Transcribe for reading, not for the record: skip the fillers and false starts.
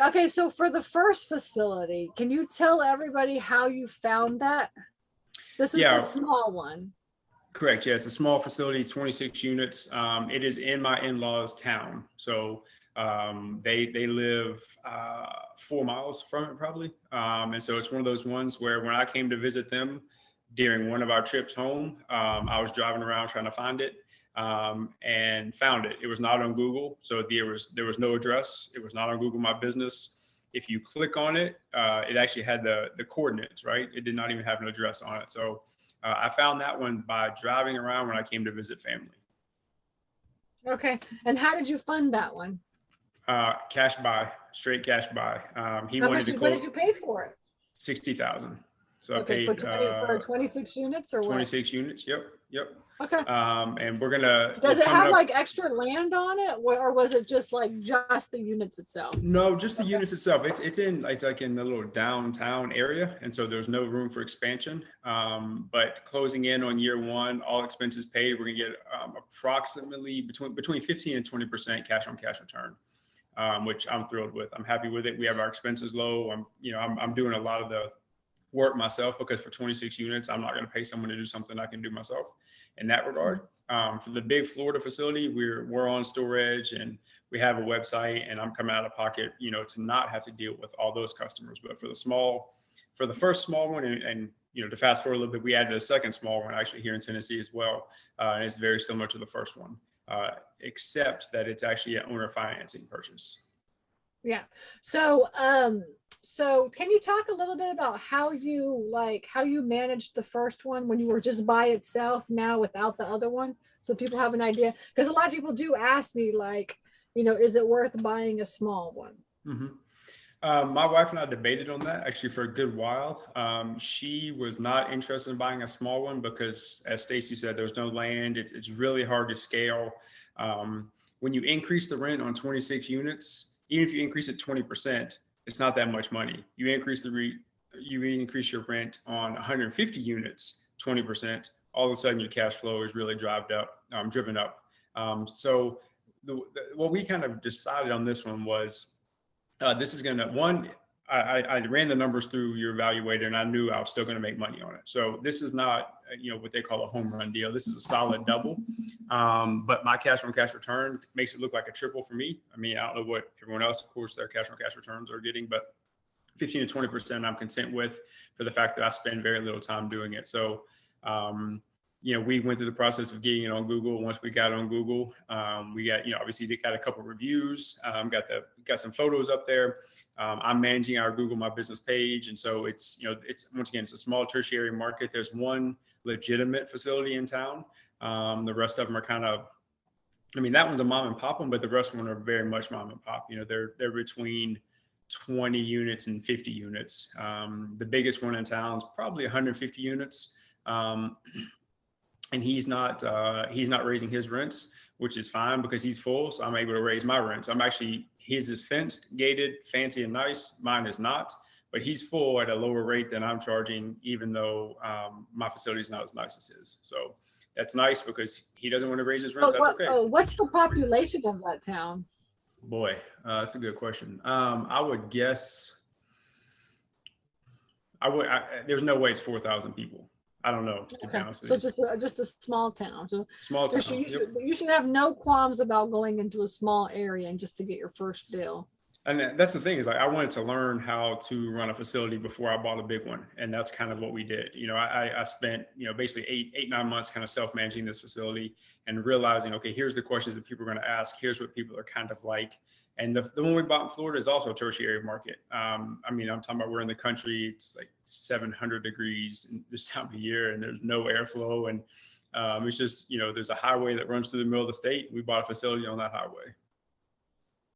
Okay, so for the first facility, can you tell everybody how you found that? This is the Yeah, small one. correct. Yeah, it's a small facility, 26 units. It is in my in-laws' town, so they live 4 miles from it probably. And so it's one of those ones where when I came to visit them during one of our trips home, I was driving around trying to find it, and found it. It was not on Google, so there was no address. It was not on Google My Business. If you click on it, it actually had the coordinates, right? It did not even have an address on it. So I found that one by driving around when I came to visit family. Okay. And how did you fund that one? Cash buy, straight cash buy. He How wanted much to what close did you pay for it? 60,000. So I Okay, for paid 20 for 26 units or what? 26 units. Yep, yep. Okay. And we're Does it coming have up. like extra land on it, or was it just like just the units itself? No, just the Okay. units itself. It's like in the little downtown area, and so there's no room for expansion. But closing in on year one, all expenses paid, we're gonna get approximately between 15 and 20% cash on cash return, which I'm thrilled with. I'm happy with it. We have our expenses low. I'm doing a lot of the work myself because for 26 units, I'm not going to pay someone to do something I can do myself in that regard. For the big Florida facility, we're on storage and we have a website, and I'm coming out of pocket, to not have to deal with all those customers. But for the first small one, and to fast forward a little bit, we added a second small one actually here in Tennessee as well, and it's very similar to the first one, except that it's actually an owner financing purchase. Yeah. So can you talk a little bit about how you managed the first one when you were just by itself now without the other one? So people have an idea. Because a lot of people do ask me, like, is it worth buying a small one? Mm-hmm. My wife and I debated on that actually for a good while. She was not interested in buying a small one because, as Stacy said, there's no land. It's really hard to scale. When you increase the rent on 26 units, even if you increase it 20%, it's not that much money. You increase your rent on 150 units 20%. All of a sudden, your cash flow is really driven up. So what we kind of decided on this one was, this is going to, one, I ran the numbers through your evaluator and I knew I was still going to make money on it. So this is not, what they call a home run deal. This is a solid double. But my cash on cash return makes it look like a triple for me. I mean, I don't know what everyone else, of course, their cash on cash returns are getting, but 15 to 20% I'm content with, for the fact that I spend very little time doing it. So, we went through the process of getting it on Google. Once we got it on Google, we got, obviously they got a couple of reviews, got some photos up there. I'm managing our Google My Business page. And so it's once again, it's a small tertiary market. There's one legitimate facility in town. The rest of them are kind of, that one's a mom and pop one, but the rest of them are very much mom and pop. They're between 20 units and 50 units. The biggest one in town is probably 150 units. And he's not raising his rents, which is fine because he's full. So I'm able to raise my rents. His is fenced, gated, fancy and nice. Mine is not, but he's full at a lower rate than I'm charging, even though my facility is not as nice as his. So that's nice because he doesn't want to raise his rents. That's okay. What's the population of that town? Boy, that's a good question. I would guess, there's no way it's 4,000 people. I don't know, to be honest with you. So just a small town. So small town. You should have no qualms about going into a small area and just to get your first deal. And that's the thing, is like, I wanted to learn how to run a facility before I bought a big one. And that's kind of what we did. I spent, basically 9 months kind of self-managing this facility and realizing, okay, here's the questions that people are going to ask. Here's what people are kind of like. And the one we bought in Florida is also a tertiary market. I'm talking about, we're in the country, it's like 700 degrees this time of year and there's no airflow. And it's just, there's a highway that runs through the middle of the state. We bought a facility on that highway.